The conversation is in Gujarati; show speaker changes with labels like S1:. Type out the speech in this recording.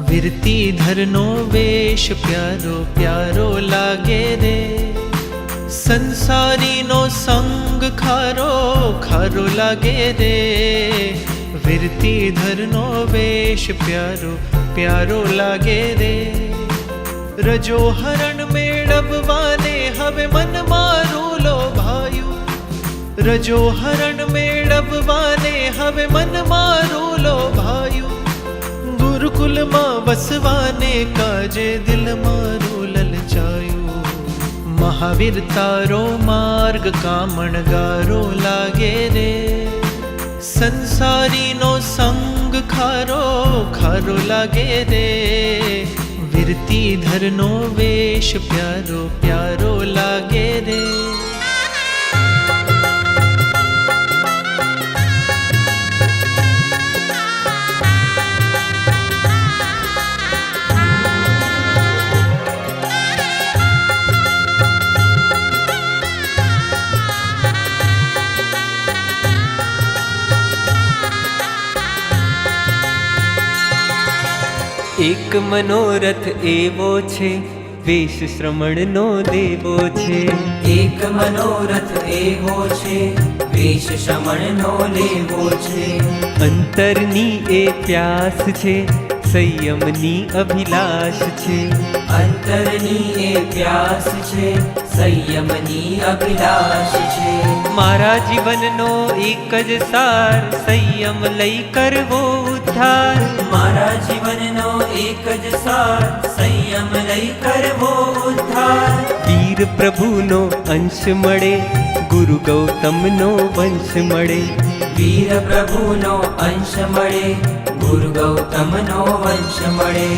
S1: વીરતીધરનો વેશ પ્યારો પ્યારો લાગે રે, સંસારીનો સંગ ખારો ખારો લાગે રે, વીરતીધરનો વેશ પ્યારો પ્યારો લાગે રે। રજો હરણ મેળવવાને હવે મન મારું લોભાયું, રજો હરણ મેળવવાને હવે મન મારું લોભાયું, ગુરુકુલમાં વસવાને કાજે દિલ મારું લલચાયું। મહાવીર તારો માર્ગ કામણગારો લાગે રે, સંસારીનો સંગ ખારો ખારો લાગે રે, વીરતીધરનો વેશ પ્યારો પ્યારો લાગે રે।
S2: એક મનોરથ એવો છે, વેશ શ્રમણનો દેવો છે।
S3: એક મનોરથ એવો છે, વેશ શ્રમણનો લેવો છે।
S2: અંતરની એ પ્યાસ છે, સંયમની અભિલાષ છે।
S3: અંતરની એ પ્યાસ છે, સંયમની અભિલાષ છે।
S2: મારા જીવનનો એક જ સાર, સંયમ લઈ કરવો ઉદ્ધાર।
S3: મારા જીવનનો એક જ સાર, સંયમ લઈ કરવો ઉદ્ધાર।
S2: વીર પ્રભુનો અંશ મળે, ગુરુ ગૌતમનો વંશ મળે।
S3: વીર પ્રભુનો અંશ મળે, ગુરુ ગૌતમનો વંશ મળે।